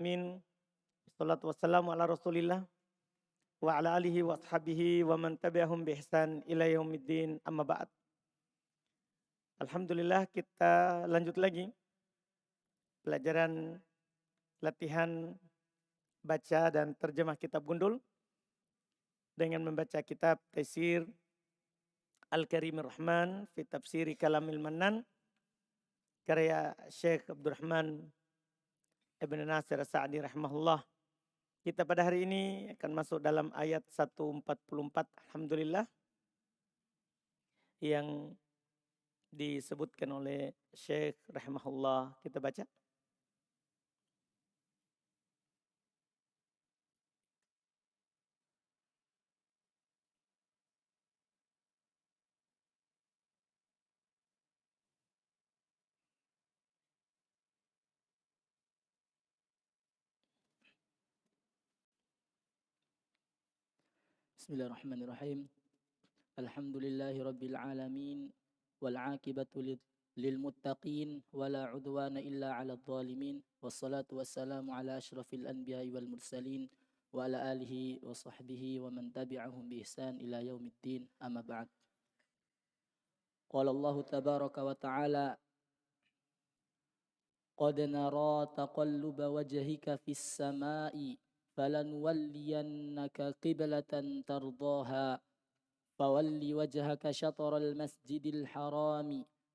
Amin. Wassalatu wassalamu ala Rasulillah wa ala alihi wa ashabihi wa man tabi'ahum bi ihsan ila yaumiddin amma ba'd. Alhamdulillah kita lanjut lagi pelajaran latihan baca dan terjemah kitab Gundul dengan membaca kitab Taisir Al-Karimir Rahman fi Tafsiri Kalamil Mannan karya Syekh Abdurrahman Ibn Nasir As-Sa'di rahimahullah. Kita pada hari ini akan masuk dalam ayat 144 alhamdulillah yang disebutkan oleh Syekh rahimahullah. Kita baca. Bismillahirrahmanirrahim. Alhamdulillahi rabbil alamin wal aqibatu lil muttaqin wala udwana illa 'alal zalimin wassalatu wassalamu ala asyrafil anbiya'i wal mursalin wa ala alihi wa sahbihi wa man tabi'ahum bi ihsan ila yaumiddin amma ba'd. Qala Allah tabaraka wa ta'ala qad nara taqalluba wajhika fis sama'i فلنولينك قبلة ترضاها فول وجهك شطر المسجد الحرام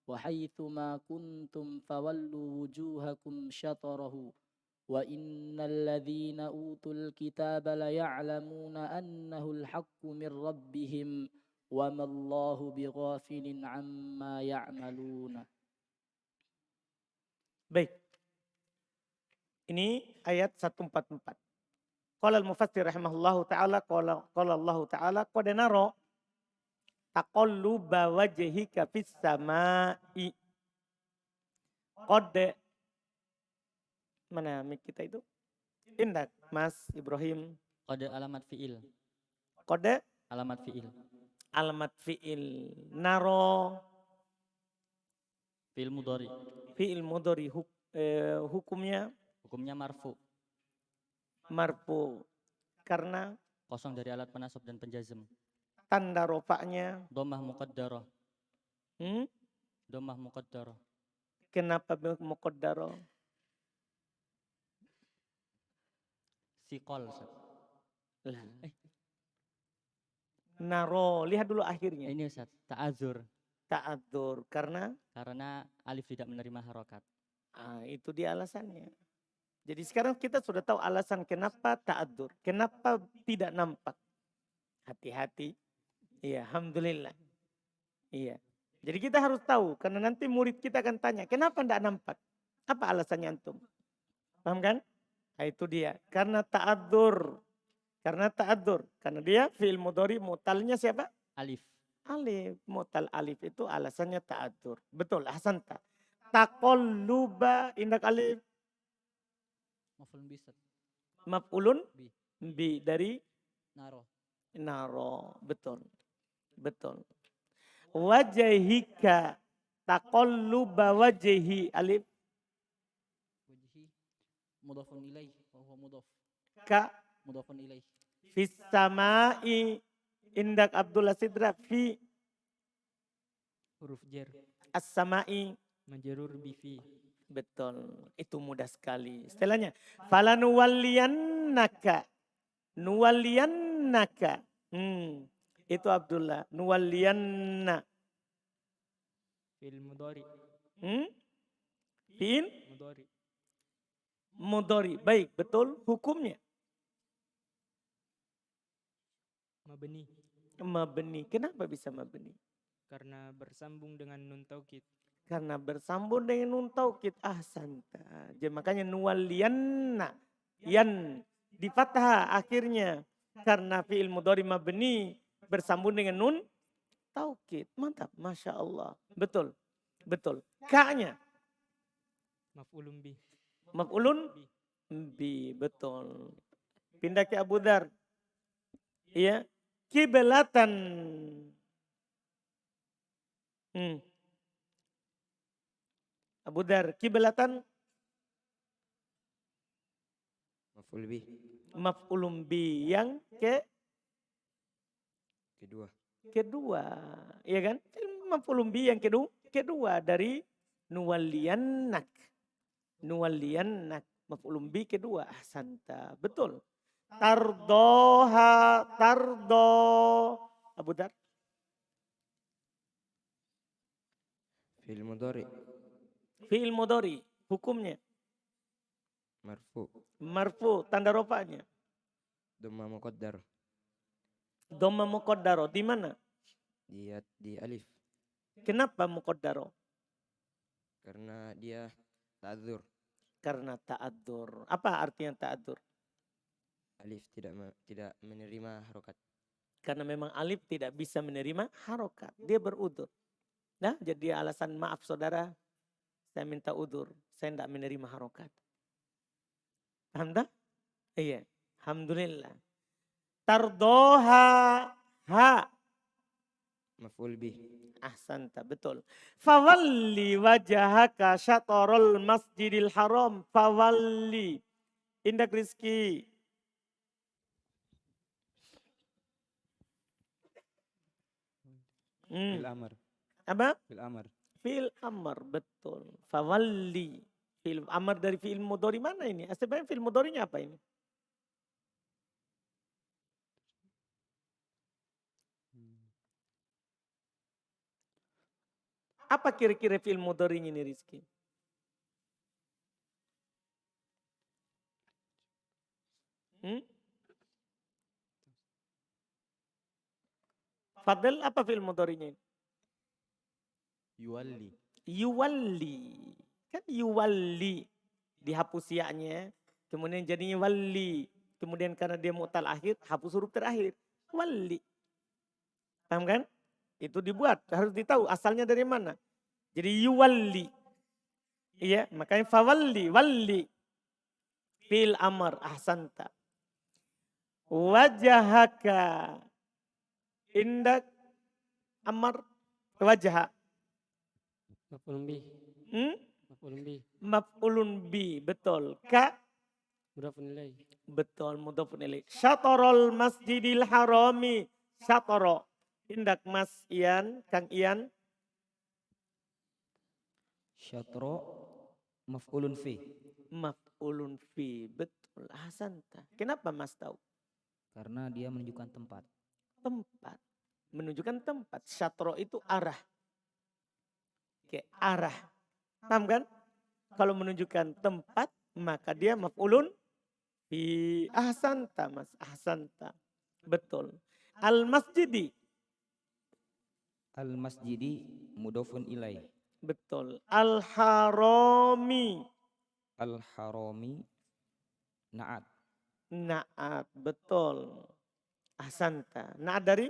وحيث ما كنتم فولوا وجوهكم شطره وإن الذين أوتوا الكتاب ليعلمون أنه الحق من ربهم وما الله بغافل عما يعملون. Baik. Ini ayat 144. Qala al-mufassir rahimahullahu ta'ala, qala Allah ta'ala, qad nara taqalluba wajhika fis sama'i. Qad, mana mic kita itu? Indak, Mas Ibrahim. Qad alamat fi'il. Qad Alamat fi'il. alamat fi'il. Naro Fi'il mudhari. fi'il mudhari, hukumnya Hukumnya marfu. marfu karena Kosong dari alat penasab dan penjazm. tanda rofaknya Dhammah muqaddarah. Dhammah muqaddarah. kenapa muqaddaro? Siqal. Naro, lihat dulu akhirnya. Ini Ustaz, ta'adzur. Ta'adzur karena alif tidak menerima harokat. itu dia alasannya. Jadi sekarang kita sudah tahu alasan kenapa ta'adzur, kenapa tidak nampak. Hati-hati. Iya, alhamdulillah. Iya. Jadi kita harus tahu karena nanti murid kita akan tanya, kenapa tidak nampak? Apa alasannya antum? Paham kan? Nah, itu dia. Karena ta'adzur. Karena dia fi'il mudhari mutalnya siapa? Alif. Alif. Mutal alif itu alasannya ta'adzur. Betul, ahsanta. Taqalluba indak alif. Maf'ulun bi. Maf'ulun bi dari Naro. Betul. Wajhika taqalluba wajhi alif Wajhi mudhafun ilaih wa huwa mudhaf. ka Mudhafun ilaih. fis samai indak Abdullah Sidra fi Huruf jar. as-samai. Majrur bi fi. Betul. Itu mudah sekali. Istilahnya falanuwalliyannaka. Nuwalliyannaka. Itu Abdullah. Nuwalliyanna. Fi'il mudhari. Fi'il Mudhari. mudhari. Baik, betul hukumnya. Mabni. Mabni. Kenapa bisa mabni? Karena bersambung dengan nun taukid. Karena bersambung dengan nun taukid. Ahsanta. Jadi makanya nuwalliyanna. Yan di fathah akhirnya. Karena fi'il mudhari mabni bersambung dengan nun taukid. Mantap, Masya Allah. Betul. Ka-nya. Maf'ulun bi. Maf'ulun bi. Betul. Pindah ke Abu Dhar. Iya. Kiblatan. Abu Dhar. Kiblatan. Maf'ul bih. Maf'ulun bi yang Kedua. kedua. Iya kan? Maf'ulun bi yang kedua dari nuwalliyannak. Nuwalliyannak. Maf'ulun bi kedua. Ahsanta. Betul. Tardoha. Tardo. Abu Dar. Fi'il mudhari. Fi'il mudhari. Hukumnya. Marfu. Marfu. Tanda rofanya. Dhamma muqaddar. Dhamma muqaddaro. Di mana? Di alif. Kenapa muqaddaro? Karena dia ta'adzur. Karena ta'adzur. Apa artinya ta'adzur? Alif tidak menerima harokat. Karena memang alif tidak bisa menerima harokat. Dia berudur. Nah, jadi alasan maaf saudara, saya minta udur. Saya tidak menerima harokat. Paham tak? Iya. Alhamdulillah. Tardoha. Ha. Maf'ul bih. Ahsanta, betul. Fawalli wajahaka syatorul masjidil haram. Fawalli. Indak Rizki. Fil amr. Apa? Fil amr. Fil amr, betul. Fawalli. Fil amr dari fi'il mudhari mana ini? Sebenarnya fi'il mudharinya apa ini? Apa kira-kira fi'il mudharinya ini Rizky? Fadl, apa fi'il mudharinya ini? Yuwalli. Yuwalli. Kan yuwalli. Dihapus ya-nya. Kemudian jadinya walli. Kemudian karena dia mu'tal akhir, hapus huruf terakhir. Walli. Paham kan? Itu dibuat. Harus ditahu asalnya dari mana. Jadi yuwalli. Iya, makanya fawalli. Walli. Fil amr. Ahsanta. Wajahaka. Indak amr. Wajah. Maf'ulun bih. Maf'ulun bih. Maf'ulun bi. Betul. Ka. Mudhafun ilaih. Betul. Mudhafun ilaih. Syatorol masjidil harami. Syatoro. Indak Mas Ian. Kang Ian. Syatro. Maf'ulun fi. Maf'ulun fi. Betul. Ahsanta. Kenapa Mas tahu? Karena dia menunjukkan tempat. Tempat. Menunjukkan tempat. Syatro itu arah. Oke, arah. Paham kan? Kalau menunjukkan tempat, maka dia maf'ulun fi. Ahsanta Mas. Ahsanta. Betul. Al-masjidi. Al-masjidi mudhafun ilaih. Betul. Al-harami. Al-harami na'at. Na'at. Betul. Ahsanta. Na'at dari?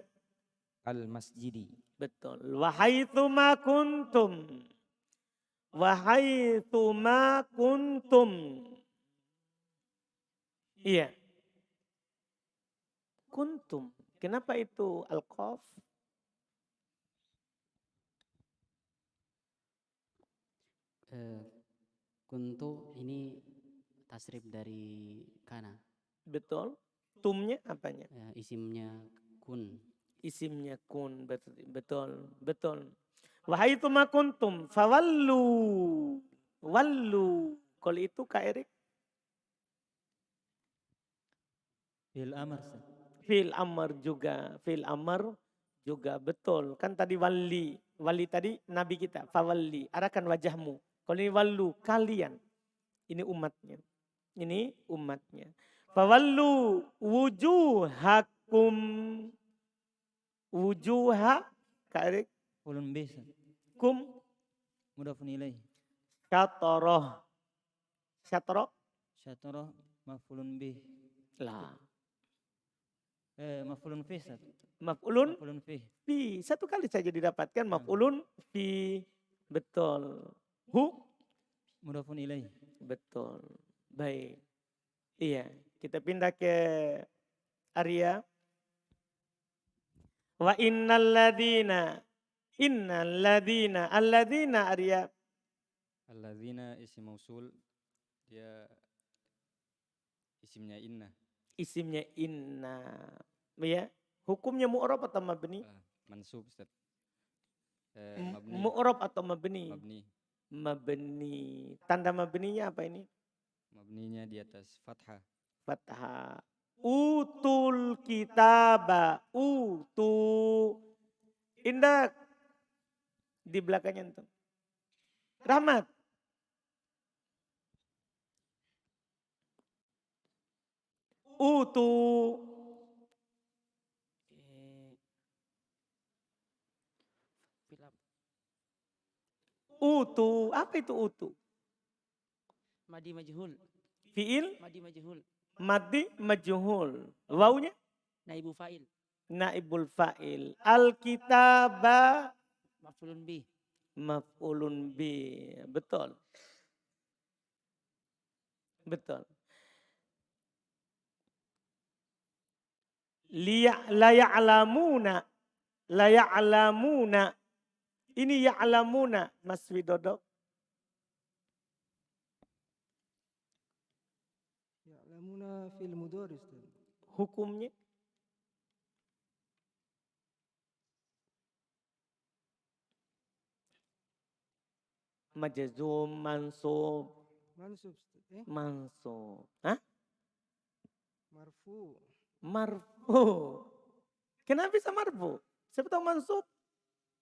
Al-masjidi. Betul. Wahaitsuma kuntum. Wahaitsuma kuntum. Iya. Kuntum. Kenapa itu al-qaf? Kuntu ini tasrif dari kana. Betul. Tumnya apanya? Isimnya kun. Isimnya kun. Betul. Betul. Wahaitsuma kuntum. Fawallu. Wallu. Kalau itu Kak Erik? Fil amr. Fil amr juga. Fil amr juga. Betul. Kan tadi wali. Wali tadi nabi kita. Fawalli. Arahkan wajahmu. Kalau ini wallu. Kalian. Ini umatnya. Ini umatnya. Fawallu wujuhakum. Wujuha. Kak Erik. Maf'ulun bih. Kum. Mudhafun ilaih. Syatoroh. Syatoroh. Syatro maf'ulun bih. Lah. Maf'ulun fi. Maf'ulun Maf'ulun fi. fi. Satu kali saja didapatkan maf'ulun fi. Betul. Hu. Mudhafun ilaih. Betul. Baik. Iya. Kita pindah ke Arya. Wa innal ladina. Innal ladina. Alladina Arya. Alladzina isim mausul. Dia Isimnya inna. Isimnya inna. Ya. Hukumnya mu'rab atau mabni? Mansub Ustaz. Mabni. Mu'rab atau mabni? Mabni. Mabni. Tanda mabninya apa ini? Mabninya di atas fathah. Fathah. Utul kitaba. Indah. Di belakangnya itu. Rahmat. Apa itu utu? Madi majhul. Fiil Madi majhul. madi majhul. Wawunya Naibu fa'il. naibul fa'il. Alkitaba Maf'ulun bih. maf'ulun bi. Betul. Betul. La ya'lamuna. La ya'lamuna. Ini ya'lamuna Mas Widodo. Ya'lamuna fil mudhari Ustaz. Hukumnya majzum, mansub, Mansub Ustaz. mansub. Hah? Marfu. Marfu. Kenapa bisa marfu? Siapa tahu mansub?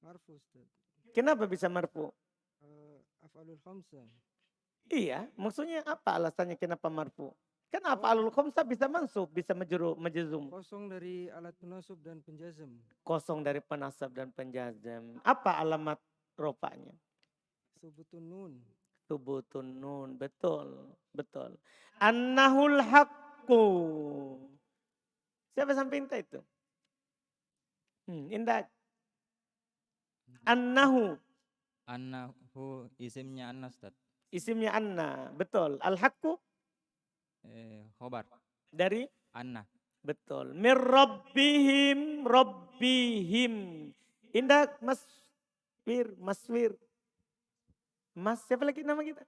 Marfu Ustaz. Kenapa bisa marfu? Af'alul khamsah. Iya, maksudnya apa alasannya kenapa marfu? Kan af'alul khamsah bisa mansub, bisa majzum. Kosong dari alat penasab dan penjazam. Kosong dari penasab dan penjazam. Apa alamat rofanya? Subutun nun. Subutun nun. Betul, betul. Annahul haqqu. Siapa sampai minta itu? Indah. Annahu. Annahu isimnya anna Ustaz. Isimnya anna. Betul. Al-haqqu. Khobar. Dari? Anna. Betul. Mir rabbihim. Rabbihim. Indah. Maswir. Mas. Siapa lagi nama kita?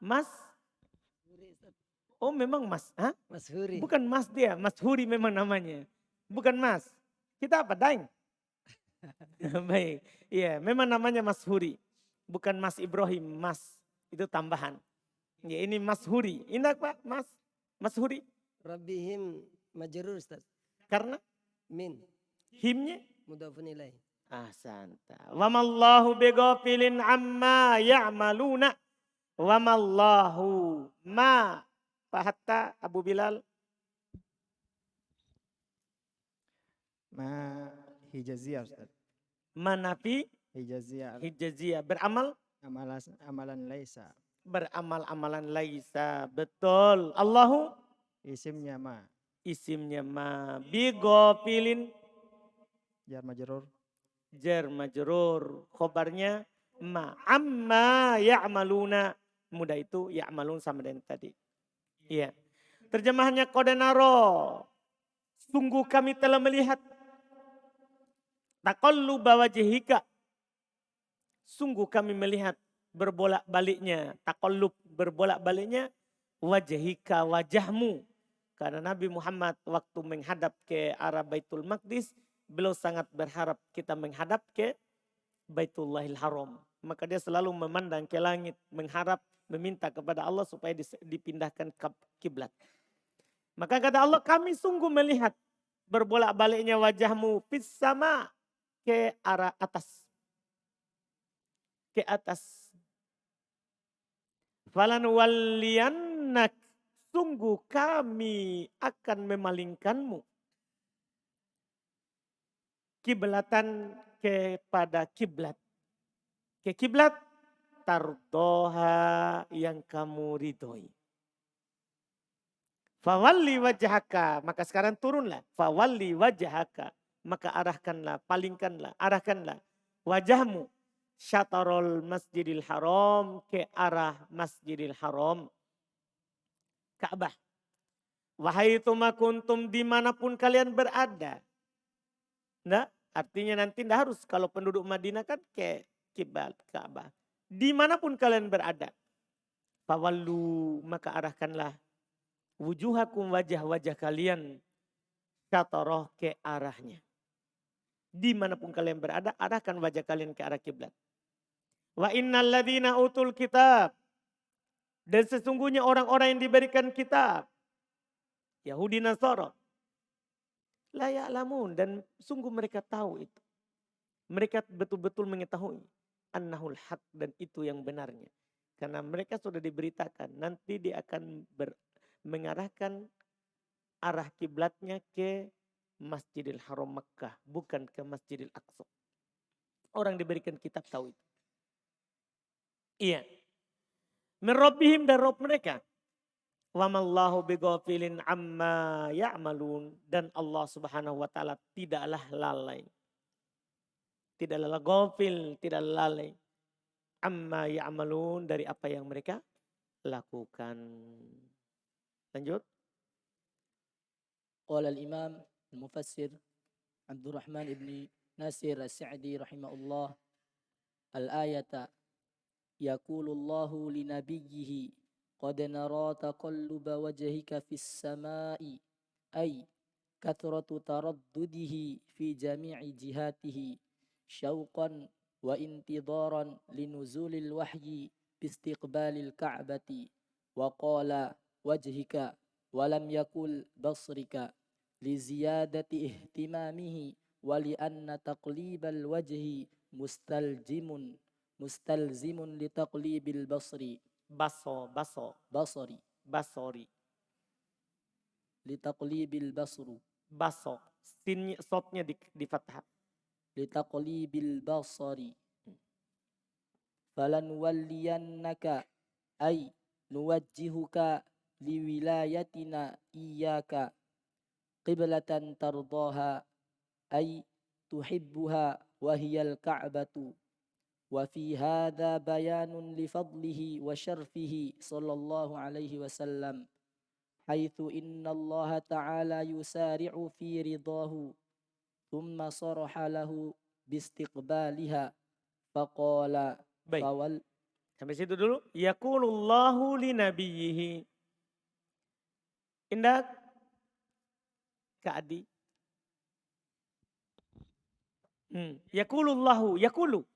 Mas. Oh memang Mas. Hah? Mas Huri. Bukan Mas dia. Mas Huri memang namanya. Bukan Mas. Kita apa? Daeng. Baik. Iya, memang namanya Mas Huri. Bukan Mas Ibrahim, Mas. Itu tambahan. Ya, ini Mas Huri. Indah Pak, Mas. Mas Huri. Rabbihim majrur Ustaz. Karena Min himnya mudhafun ilaih. santa. Wa mallahu bighafilin amma ya'maluna. Wa mallahu ma. Pak Hatta, Abu Bilal. Ma hijaziyah Ustaz. Manafi Hijaziyah hijaziyah. Beramal. amalan laisa. Beramal-amalan laisa. Betul. Allahu. Isimnya ma. Isimnya ma. Bighafilin. Jar majrur. Jar majrur. Khobarnya ma. Amma ya'maluna. Mudah itu ya'malun sama dengan tadi. Iya. Terjemahannya qadanaro. Sungguh kami telah melihat. Taqalluba wajhika. Sungguh kami melihat berbolak-baliknya. Taqallub berbolak-baliknya. Wajhika wajahmu. Karena Nabi Muhammad waktu menghadap ke arah Baitul Maqdis. Beliau sangat berharap kita menghadap ke Baitullahil Haram. Maka dia selalu memandang ke langit. Mengharap, meminta kepada Allah supaya dipindahkan ke kiblat. Maka kata Allah, kami sungguh melihat berbolak-baliknya wajahmu fis sama ke arah atas. Ke atas. Falan waliyannak, sungguh kami akan memalingkanmu. Kiblatan kepada kiblat. Ke kiblat tardoha yang kamu ridhoi. Fawalli wajhaka, maka sekarang turunlah. Fawalli wajhaka, maka arahkanlah, palingkanlah, arahkanlah wajahmu. Syatarul masjidil haram, ke arah masjidil haram. Ka'bah. Wahai kuntum dimanapun kalian berada. Nah, artinya nanti tidak harus kalau penduduk Madinah kan ke kiblat Ka'bah. Dimanapun kalian berada. Fawallu, maka arahkanlah wujuhakum wajah-wajah kalian syatoroh ke arahnya. Dimanapun kalian berada, arahkan wajah kalian ke arah kiblat. Wa innal ladzina utul kitab. Dan sesungguhnya orang-orang yang diberikan kitab. Yahudi Nasara. La ya'lamun. Dan sungguh mereka tahu itu. Mereka betul-betul mengetahui. Annahul haq. Dan itu yang benarnya. Karena mereka sudah diberitakan. Nanti dia akan mengarahkan arah kiblatnya ke Masjidil Haram Makkah, bukan ke Masjidil Aqsa. Orang diberikan kitab tahu itu. Iya. Min Rabbihim, dan Rabb mereka. Wa mallahu bighafilin amma ya'malun, dan Allah Subhanahu wa taala tidaklah lalai. Tidaklah ghafil, tidaklah lalai. Amma ya'malun, dari apa yang mereka lakukan. Lanjut. Qala al-Imam al-Mufassir Abdurrahman ibn Nasir as-Sa'di rahimahullah, al-ayata yaqulullahu li nabiyyihi qad nara taqalluba wajhika fis sama'i ay kathratu taraddudihi fi jami'i jihatihi syauqan wa intidaran linuzulil wahyi biistiqbalil ka'bati wa qala wajhika wa lam yakul basrika li ziyadati ihtimamihi wa li anna taqlibal wajhi mustalzimun li taqlibil basri basari li taqlibil basru Baso. Sotnya di fathah. li taqlibil basari falan walliyannaka ay nuwajjihuka liwilayatina iyyaka qiblatan tardaha ay tuhibbuha wa hiyal ka'batu wa fi hadha bayanun li fadlihi wa syarfihi sallallahu alaihi wasallam haitsu inna Allah ta'ala yusari'u fi ridahu thumma saraha lahu biistiqbaliha faqala Baik. fawal. Sampai situ dulu. Yaqulullahu li nabiyyihi. Indah Kak Adi. Yaqulullahu, yaqulu.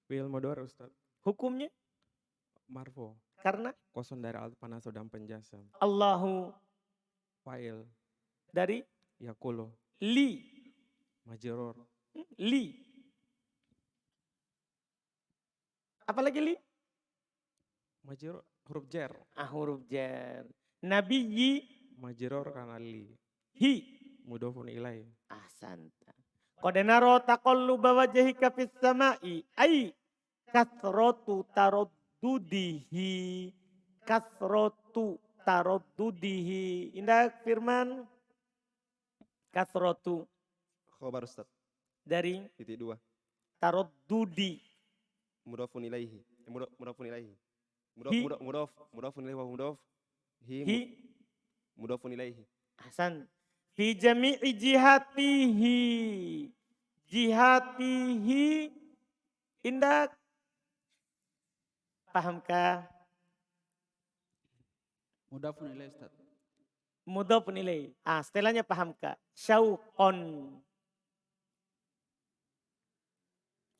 Fi'il mudhari Ustaz. Hukumnya Marfu. karena Kosong dari alat panasah dan penjasam. Allahu Fa'il. dari Yaqulu. li. Majrur. Li. Apalagi li? Majrur. Huruf jar. Huruf jar. Nabiyyi. Majrur karena li. Hi. Mudhofun ilaih. Ahsanta. Qad nara taqalluba wajhika fis sama'i ay kasratu taraddudihi. Kasratu taraddudihi. Indah firman. Kasratu Khobar Ustaz. dari Titik 2. taraddudi. Mudhafun ilaihi. Mudhafun ilaihi. Hi. Mudhafun ilaihi wa mudhaf. Hi. Mudhafun ilaihi. Ahsan. Fi jami'i jihatihi. Jihatihi. Indah. Pahamkah? Mudafun ilaih Ustaz. Mudhafun ilaih. Setelahnya pahamkah? Syauqon.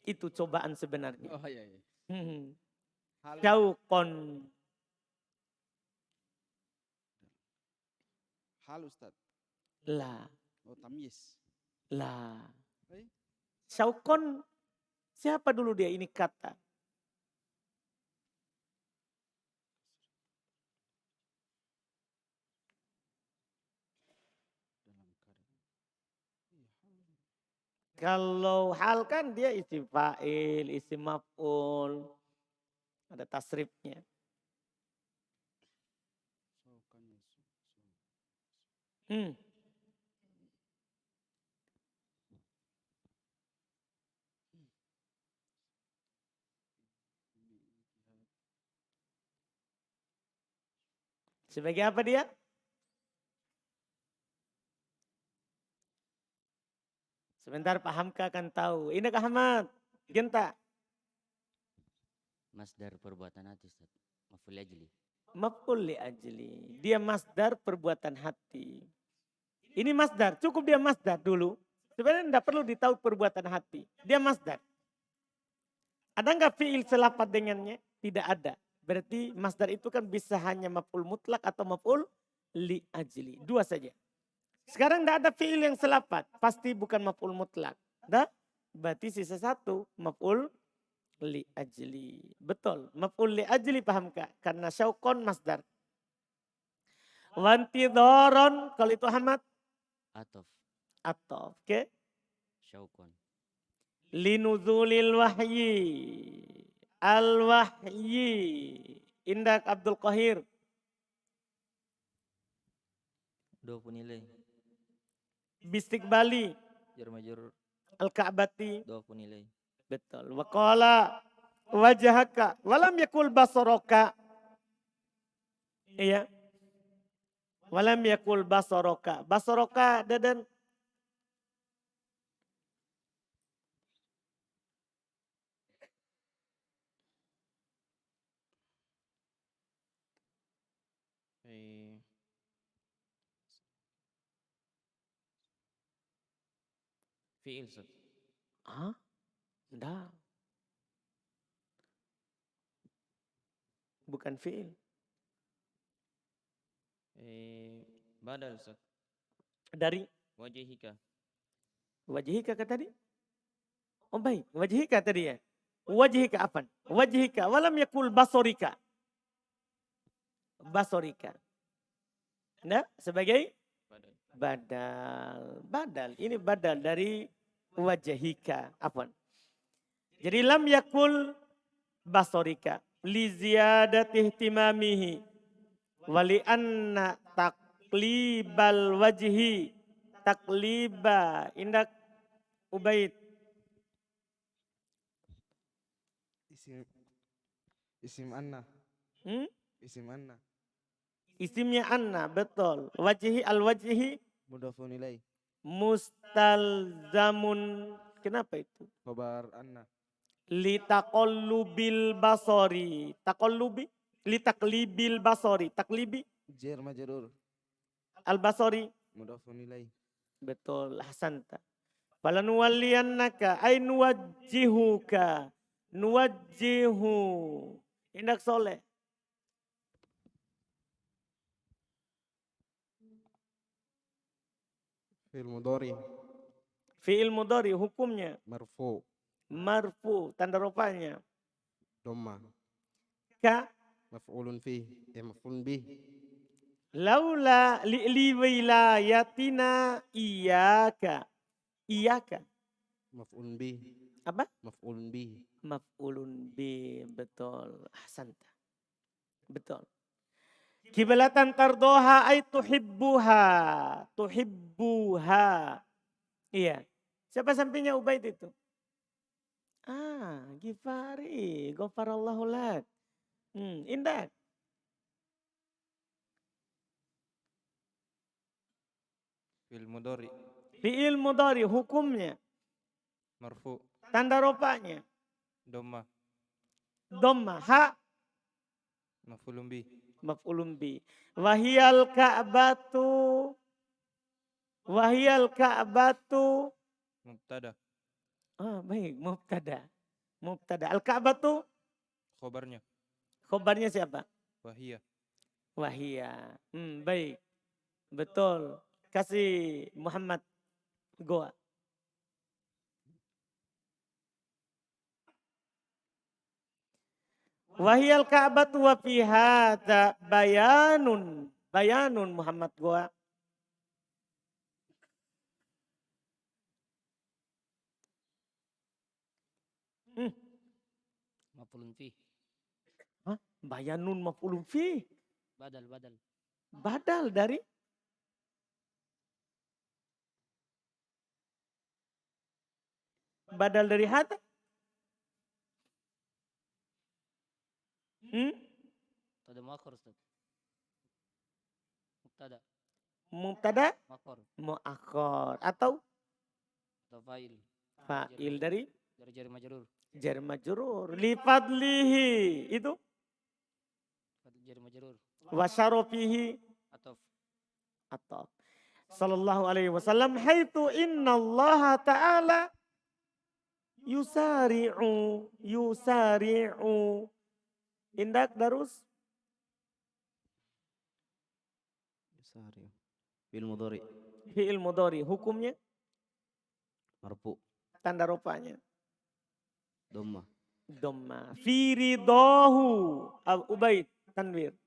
Itu cobaan sebenarnya. Oh iya iya. Syauqon. Hal Ustaz. La. Oh tamyiz. La. Eh? Syauqon. Siapa dulu dia ini kata? Kalau hal kan dia isim fa'il, isim maf'ul. Ada tasrifnya. Sebagai apa dia? Sebentar Pak Hamka akan tahu. Ini Kak Ahmad. Genta. Masdar perbuatan hati Ustaz. Maf'ul ajli. Maf'ul li ajli. Dia masdar perbuatan hati. Ini masdar, cukup dia masdar dulu. Sebenarnya tidak perlu ditahu perbuatan hati. Dia masdar. Ada nggak fi'il selapat dengannya? Tidak ada. Berarti masdar itu kan bisa hanya maf'ul mutlak atau maf'ul li ajli. Dua saja. Sekarang tidak ada fi'il yang selapat. Pasti bukan maf'ul mutlak. Dah? Berarti sisa satu maf'ul li ajli. Betul. Maf'ul li ajli paham kak? Karena syaukon masdar. Wantidoron kalau itu Ahmad. Atof. Atau oke. Syaukon. Linuzulil wahyi. Al-wahyi. Indak Abdul Qahir. Mudhafun ilaih. Bistik Bali. Jar majrur. Al-Ka'bati. Mudhafun ilaih. Betul. Waqala wajhaka. Walam yakul basoroka. Iya. Walam yakul basoroka. Basoroka dadan. Fi'il Ustaz. Hah? Enggak. Bukan fi'il. Badal Ustaz. Dari Wajhika. wajhika kata tadi? Oh baik, wajhika tadi ya. Wajhika apa? Wajhika. Walam yakul basorika. Basorika. Nah, sebagai Badal. badal. Badal. Ini badal dari wajhika. Apa? Jadi lam yakul basorika. Li ziyadati ihtimamihi. Wali anna taklibal wajhi. Takliba. Indak Ubaid. Isim anna. Hmm? Isim anna. Isimnya anna, betul. Wajhi al-wajhi Mudhafun ilaih. mustalzamun. Kenapa itu? Khobar anna. Li taqallubil basori. Taqallubi. Li taklibil basori. Taklibi. Jar majrur. Al-basori. Mudhafun ilaih. Betul. Ahsanta. Falanuwalliyannaka. Ay nuwajjihuka. Nuwajjihu. Indak soleh. Fi'il mudhari. Fi'il mudhari hukumnya. Marfu. Marfu. Tanda rupanya. Dhamma. Ka. Maf'ulun fih. Maf'ulun bih. Laula li wilayatina iyaka. Iyaka. Maf'ulun bih. Apa? Maf'ulun bih. Maf'ulun bi. Betul. Ahsanta. Betul. Kiblatan tardoha ay tuhibbuha. Tuhibbuha. Iya. Siapa sampingnya Ubaid itu? Ah, Gifari. Ghafarallahu lak. Indah. Fi'il mudhari. Fi'il mudhari hukumnya. Marfu. Tanda rupanya. Dhamma. Dhamma. Ha. Maf'ulun bih. Maf'ulun bi. Wahiyal ka'batu. Wahiyal ka'batu. Mubtada. Ah, baik. Mubtada. Mubtada. Al-ka'batu. Khobarnya. Khobarnya siapa? Wahiyah. Wahia. Baik. Betul. Kasih Muhammad Goa. Wahiyal ka'batu wa fi hadza bayanun. Bayanun Muhammad Goa. Maf'ulun fih. Hah? Bayanun maf'ulun fi. Badal. Badal dari hadza. Tada muakhar Ustaz. Mubtada. Mubtada Muakhar. muakhar atau Atau fa'il. fa'il dari Dari jari majrur. jar majrur li fadlihi itu jar majrur. Wa syarafihi Atof. atau sallallahu alaihi wasallam haitu innallaha ta'ala yusari'u. Indak Darus? Yusari. Fil mudhari. Fi'il mudhari. Hukumnya? Marfu. Tanda rupanya. Dhamma. Dhamma. Fi ridahu. Ubaid. Tanwir.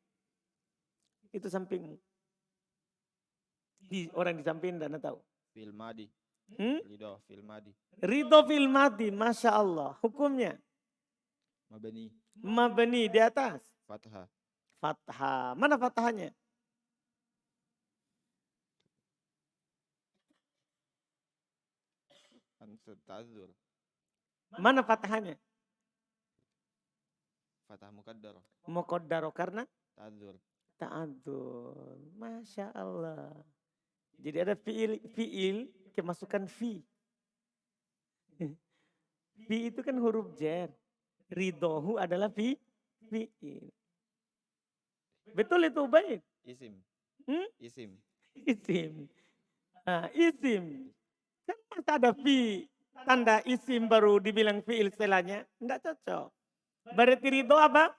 Itu sampingmu. Orang di samping tidak tahu. Fil madi. Hmm? Ridho fil madi. Ridho fil madi. Masya Allah. Hukumnya? Mabani. Mabni di atas. Fathah. Fathah. Mana fathahnya? Ansur ta'adzur. Mana fathahnya? Fathah muqaddar. Muqaddaro karena Ta'adzur. ta'adzur. Masya Allah. Jadi ada fiil kemasukan fi. Fi itu kan huruf jar. Ridohu adalah fiil. Betul itu baik. Isim. Hmm? Isim. Isim. Nah, isim. Kan masa ada fi. Tanda isim baru dibilang fiil setelahnya. Tidak cocok. Berarti ridho apa?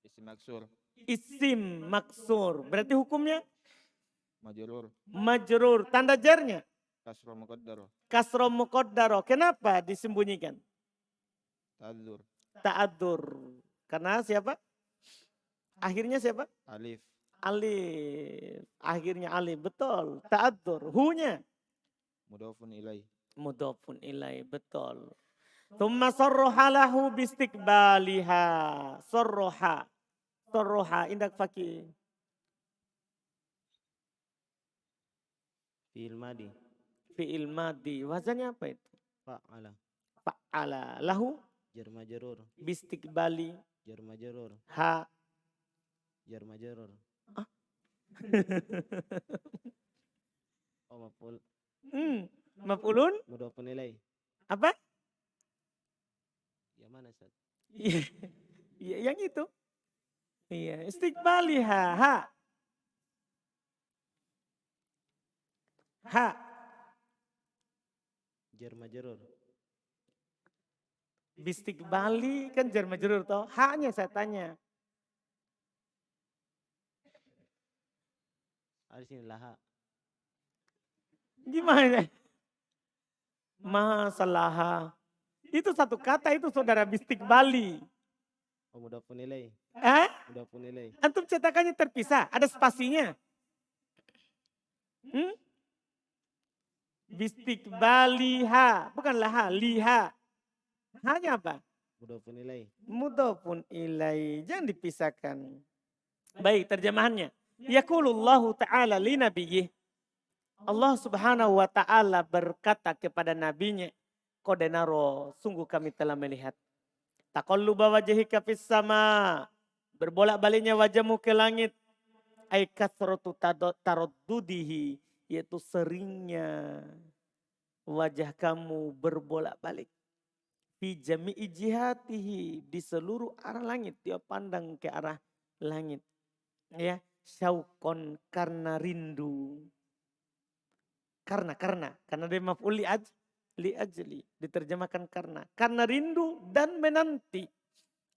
Isim maksur. Isim maksur. Berarti hukumnya? Majrur. Majrur. Tanda jarnya? Kasro muqaddar. Kasro muqaddaro. Kenapa disembunyikan? Ta'adzur. Ta'adur. Karena siapa? Akhirnya siapa? Alif. Alif. Akhirnya alif. Betul. Ta'adur. Hu-nya? Mudhafun ilaih. Mudhafun ilai. Betul. Thumma sarroha lahu bistiqbaliha. Sarroha. Sarroha. Indak fakih. Fil madi. Fi'il madi. Wazannya apa itu? Fa'ala. Fa'ala. Lahu Jar majrur. bistiqbali. Jar majrur. Ha. Jar majrur. Oh maf'ul. Maf'ulun. Mudhafun ilaih. Apa? Ya mana Ustaz? Iya, yang itu. Iya, istiqbaliha. Ha. Ha. Jar majrur. Bistiqbali kan jar majrur toh. Ha-nya saya tanya. Di sini laha. Gimana? Masalah. Itu satu kata itu saudara bistiqbali. Oh mudhafun ilaih. Mudhafun ilaih. Antum cetakannya terpisah, ada spasinya. Bistiqbaliha, bukan laha, liha. Hanya apa? Mudhafun ilaih. Mudhafun ilai, jangan dipisahkan. Baik, terjemahannya. Yaqulullahu ta'ala li nabiyyih. Allah subhanahu wa ta'ala berkata kepada nabinya. Kodenaro, sungguh kami telah melihat. Taqalluba wajhika fis sama. Berbolak-baliknya wajahmu ke langit. Ai kathratu taraddudihi, yaitu seringnya wajah kamu berbolak-balik. Fi jami'i jihatihi, di seluruh arah langit, dia pandang ke arah langit. Ya, syauqon karena rindu. Karena dia maf'ul li ajli, diterjemahkan karena rindu dan menanti.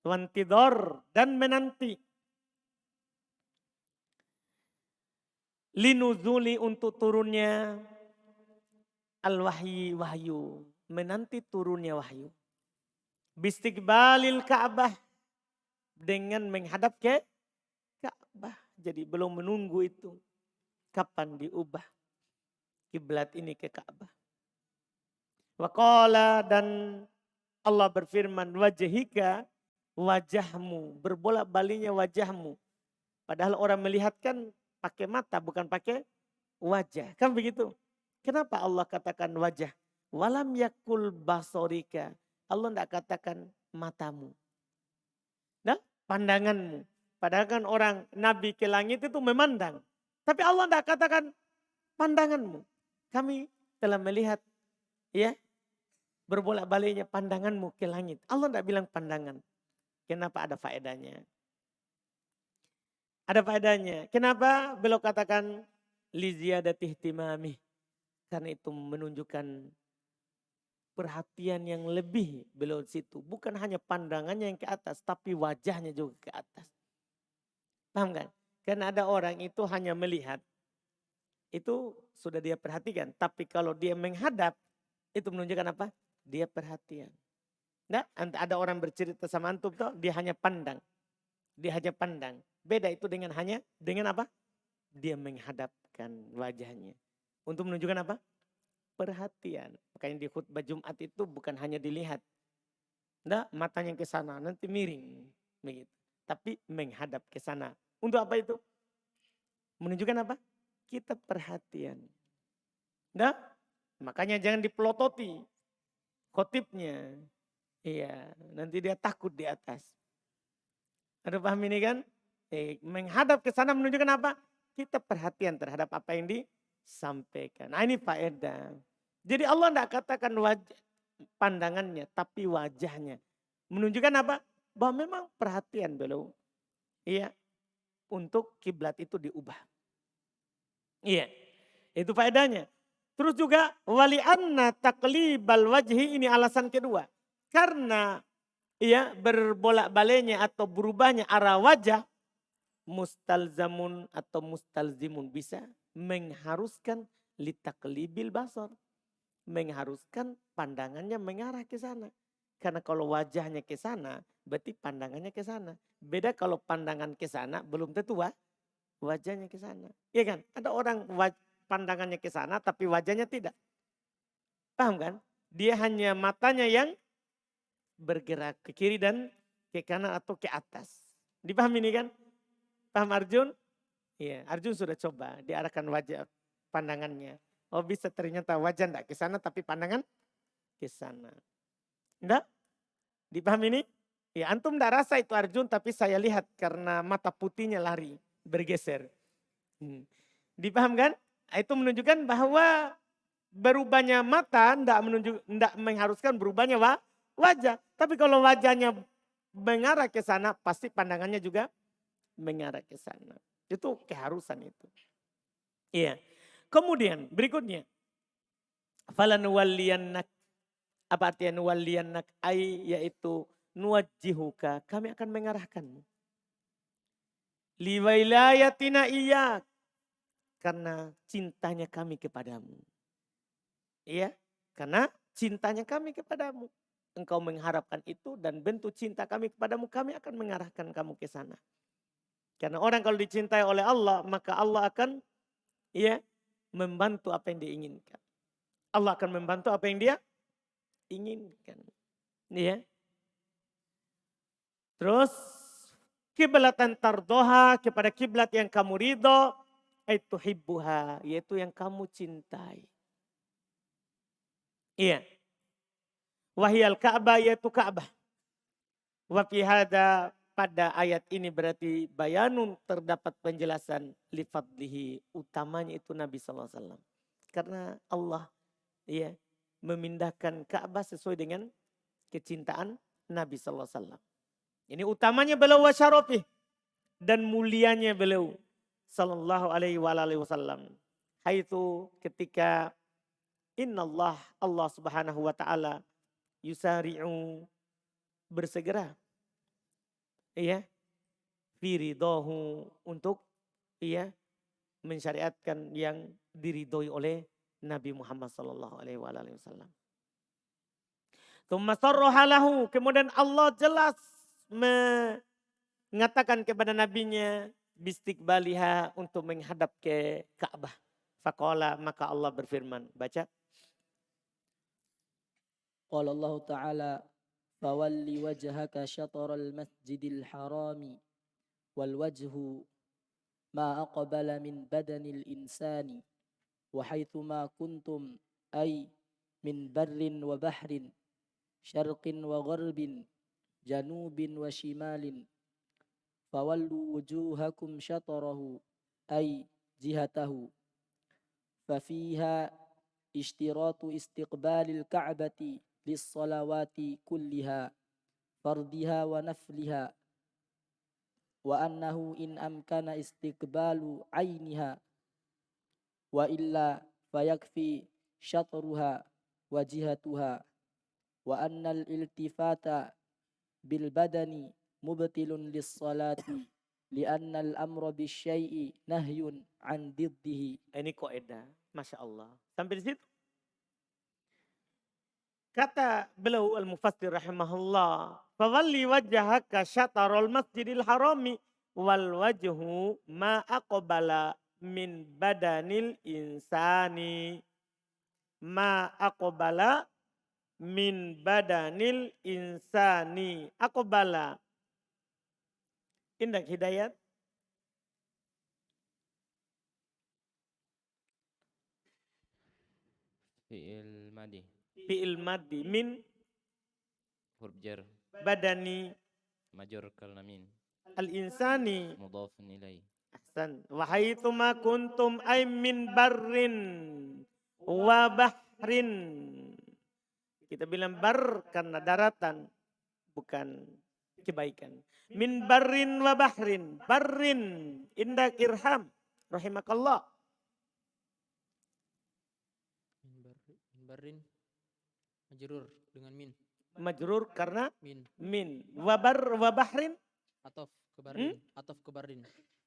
Wantidor dan menanti. Linuzuli untuk turunnya al-wahyi wahyu, menanti turunnya wahyu. Bistiqbalil Ka'bah, dengan menghadap ke Ka'bah. Jadi belum menunggu itu. Kapan diubah kiblat ini ke Ka'bah. Waqala, dan Allah berfirman, wajhika, wajahmu, berbolak-baliknya wajahmu. Padahal orang melihat kan pakai mata, bukan pakai wajah. Kan begitu. Kenapa Allah katakan wajah? Walam yakul basorika. Allah tidak katakan matamu. Nah, pandanganmu. Padahal kan orang Nabi ke langit itu memandang. Tapi Allah tidak katakan pandanganmu. Kami telah melihat, ya, berbolak-baliknya pandanganmu ke langit. Allah tidak bilang pandangan. Kenapa ada faedahnya? Ada faedahnya. Kenapa beliau katakan li ziyadati ihtimami? Karena itu menunjukkan perhatian yang lebih beliau di situ. Bukan hanya pandangannya yang ke atas, tapi wajahnya juga ke atas. Paham kan? Karena ada orang itu hanya melihat, itu sudah dia perhatikan. Tapi kalau dia menghadap, itu menunjukkan apa? Dia perhatian. Nah, ada orang bercerita sama antum tuh, dia hanya pandang. Dia hanya pandang. Beda itu dengan apa? Dia menghadapkan wajahnya. Untuk menunjukkan apa? Perhatian. Makanya di khutbah Jumat itu bukan hanya dilihat. Nah, matanya ke sana, nanti miring. Begitu. Tapi menghadap ke sana. Untuk apa itu? Menunjukkan apa? Kita perhatian. Nah, makanya jangan dipelototi khotibnya. Iya, nanti dia takut di atas. Ada paham ini kan? Menghadap ke sana menunjukkan apa? Kita perhatian terhadap apa yang disampaikan. Nah, ini faedah. Jadi Allah tidak katakan pandangannya, tapi wajahnya. Menunjukkan apa? Bahwa memang perhatian beliau. Iya, untuk kiblat itu diubah. Iya, itu faedahnya. Terus juga wali anna taqlibal wajhi, ini alasan kedua. Karena ya berbolak-baliknya atau berubahnya arah wajah mustalzamun atau mustalzimun bisa mengharuskan litaqlibil basar. Mengharuskan pandangannya mengarah ke sana. Karena kalau wajahnya ke sana, berarti pandangannya ke sana. Beda kalau pandangan ke sana, belum tentu wajahnya ke sana. Iya kan? Ada orang pandangannya ke sana, tapi wajahnya tidak. Paham kan? Dia hanya matanya yang bergerak ke kiri dan ke kanan atau ke atas. Dipahami ini kan? Paham Arjun? Iya, Arjun sudah coba diarahkan wajah pandangannya. Oh bisa ternyata wajah enggak ke sana tapi pandangan ke sana. Enggak? Dipahami ini? Ya antum enggak rasa itu Arjun tapi saya lihat karena mata putihnya lari, bergeser. Dipaham kan? Itu menunjukkan bahwa berubahnya mata enggak mengharuskan berubahnya wajah. Tapi kalau wajahnya mengarah ke sana, pasti pandangannya juga mengarah ke sana. Itu keharusan itu. Iya. Kemudian berikutnya. Falanuwalliyannak. Apa artinya nuwalliyannak? Yaitu nuwajjihuka. Kami akan mengarahkanmu. Liwailayatina iyak. Karena cintanya kami kepadamu. Iya. Karena cintanya kami kepadamu. Engkau mengharapkan itu dan bentuk cinta kami kepadamu, kami akan mengarahkan kamu ke sana. Karena orang kalau dicintai oleh Allah, maka Allah akan membantu apa yang dia inginkan. Allah akan membantu apa yang dia inginkan. Ya. Terus kiblatan tardoha, kepada kiblat yang kamu ridho, itu hibbuha, yaitu yang kamu cintai. Iya. Wahyal Ka'bah, yaitu Ka'bah. Wa fi hada, pada ayat ini berarti bayanun, terdapat penjelasan li fadlihi, utamanya itu Nabi SAW. Karena Allah memindahkan Ka'bah sesuai dengan kecintaan Nabi SAW. Ini utamanya beliau wa syarafih, dan mulianya beliau sallallahu alaihi wasallam. Haitsu ketika innallah, Allah Subhanahu wa taala yusari'u, bersegera fi ridhahu, untuk mensyariatkan yang diridhoi oleh Nabi Muhammad sallallahu alaihi wasallam. Tsumma sarraha lahu, kemudian Allah jelas mengatakan kepada nabinya bistiqbaliha, untuk menghadap ke Ka'bah. Faqala, maka Allah berfirman, baca. Qala Allah Ta'ala, fawalli wajhaka syatral masjidil harami wal wajhu ma aqbala min badanil insani wa haitsu ma kuntum ay min barrin wa bahrin syarqin wa gharbin janubin wa shimalin fawallu wujuhakum syatarahu ay jihatahu fafiha ishtiratu istiqbalil ka'bati lis-salawati kulliha fardiha wa nafliha wa annahu in amkana istiqbalu ainiha wa illa fayakfi syatruha wa jihatuha wa annal iltifata bil badani mubtilun lis salati li'annal amra bisyai'i nahyun an diddihi. Ini kaidah, Masya Allah. Sampai di situ. Kata beliau al-mufassir rahimahullah, fawalli wajhaka syatarul masjidil harami wal wajhu ma aqbala min badanil insani. Ma aqbala min badanil insani. Aqbala. Indak hidayat. Fi'il madi. Fi'il maddi min Huruf jar. badani Majrur karena min. al-insani. Mudhafun ilaih. Ahsan. Wa haitsuma kuntum ay min barrin wa bahrin. Kita bilang bar karena daratan, bukan kebaikan. Min barrin wa bahrin. Barrin indak irham. Rahimakallah. Min barin. Majrur dengan min. Majrur karena Min. min. Wa bahrin. Atof ke barin. Atof ke barin.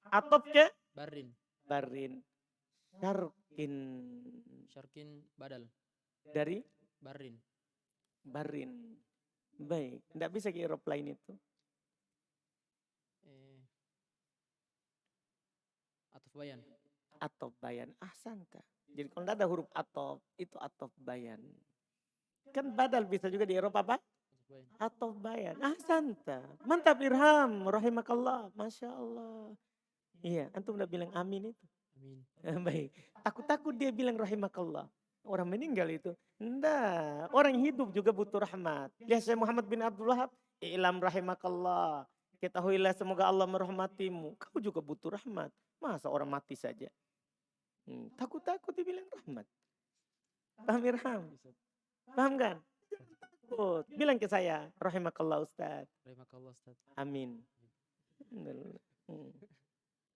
Atop ke Barin. barin. Syarkin. Syarkin badal. Dari Barin. barin. Baik. Tidak bisa ke Eropa lain itu. Atof bayan. Atop bayan. Ahsanta. Jadi kalau tidak ada huruf atop, itu atop bayan. Kan badal bisa juga di Eropa apa? Atof bayan. Atop bayan. Ahsanta. Mantap Irham. Rahimakallah. Masya Allah. Iya. Antum udah bilang amin itu. Amin. Baik. Takut-takut dia bilang rahimakallah. Orang meninggal itu. Enggak. Orang hidup juga butuh rahmat. Lihat Syekh Muhammad bin Abdul Wahab. I'lam rahimakallah. Ketahuilah semoga Allah merahmatimu. Kau juga butuh rahmat. Masa orang mati saja. Takut-takut dibilang rahmat. Paham Irham? Paham kan? Takut. Bilang ke saya. Rahimakallah Ustaz. Rahimakallah Ustaz. Amin.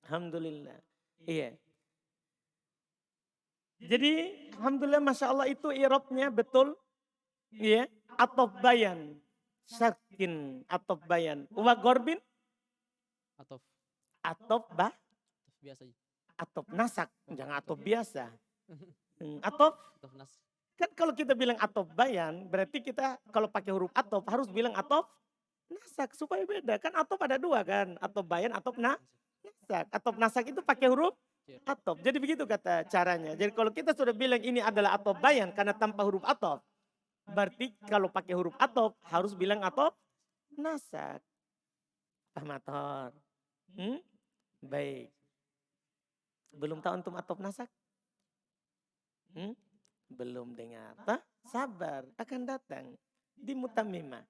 Alhamdulillah. Iya. Jadi alhamdulillah Masya Allah itu i'rabnya betul. Iya. Atop bayan. Syakin atop bayan. Wa gorbin. Atof. Atop Atof biasa aja. atop nasak. Jangan atop biasa. Atop. Atof nas. Kan kalau kita bilang atop bayan. Berarti kita kalau pakai huruf atop harus bilang atop nasak. Supaya beda. Kan atop ada dua kan. Atop bayan, atop nasak. Atop nasak itu pakai huruf atop. Jadi begitu kata caranya. Jadi kalau kita sudah bilang ini adalah atop bayan karena tanpa huruf atop. Berarti kalau pakai huruf atop harus bilang atop nasak. Pahmator. Baik. Belum tahu antum atop nasak? Belum dengar. Sabar, akan datang di Mutamimah.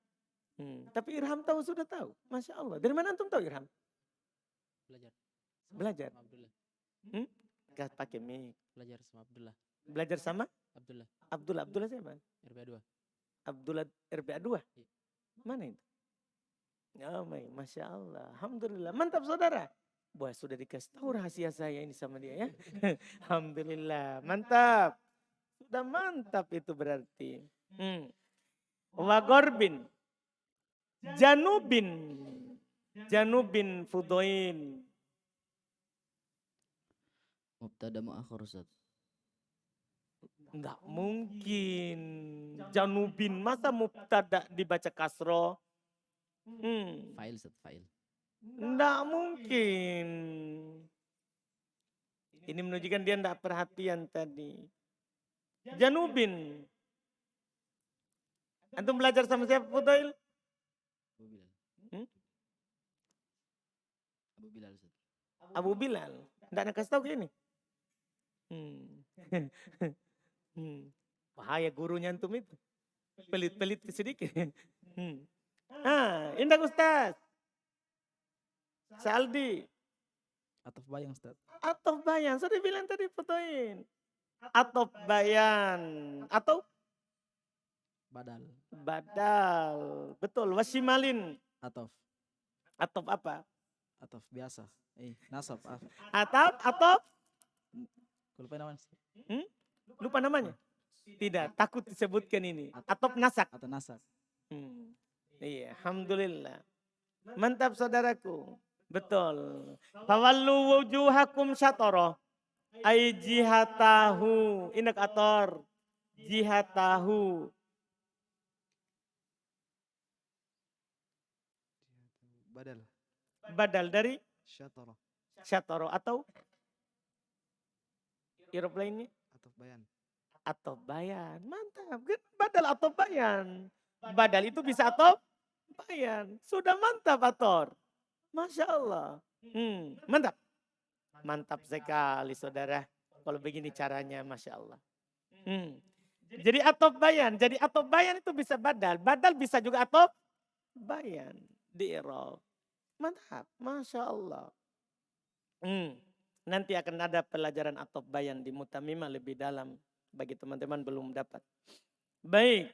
Tapi Irham tahu sudah tahu. Masya Allah. Dari mana antum tahu Irham? Belajar. Sama Abdullah. Gak pakai mic. Belajar sama Abdullah. Belajar sama? Abdullah. Abdullah siapa? RBA 2. Abdullah RBA 2? Mana itu? Oh my, Masya Allah. Alhamdulillah. Mantap saudara. Wah sudah dikasih tahu rahasia saya ini sama dia ya. Alhamdulillah. Mantap. Sudah mantap itu berarti. Wagorbin. Janubin. Janubin fudoin. Mubtada muakhir Ustaz. Enggak mungkin. Janubin masa mubtada dibaca kasro? Fa'il Ustaz, fa'il. Enggak mungkin. Ini menunjukkan dia enggak perhatian tadi. Janubin. Antum belajar sama siapa Fudail? Abu Bilal. Abu Bilal Ustaz. Abu Bilal. Enggak nak kasih tahu gini. Bahaya gurunya antum itu. Pelit-pelit sedikit. Indah Ustaz. Saldi. Ataf bayan Ustaz. Atop bayan. Sudah bilang tadi fotoin. Atop bayan. Atau Badal. badal. Betul. Wasimalin. Ataf. Atop apa? Ataf biasa. Nasab. Atau Lupa namanya. lupa namanya? Tidak, takut disebutkan ini. Atau nasak. Atau nasab. Iya, alhamdulillah. Mantap saudaraku. Betul. Fawallu wujuhakum syatara. Ay jihatahu. Indak ator. Jihatahu. Badal. Badal dari Syatara. syatara atau irob lainnya Atau bayan. atau bayan. Mantap. Badal atau bayan. Badal itu bisa atau bayan. Sudah mantap ator. Masya Allah. Mantap. Mantap sekali saudara. Kalau begini caranya Masya Allah. Jadi atau bayan. Jadi atau bayan itu bisa badal. Badal bisa juga atau bayan. Di irob. Mantap. Masya Allah. Nanti akan ada pelajaran atau bayan di Mutamimah lebih dalam. Bagi teman-teman belum dapat. Baik.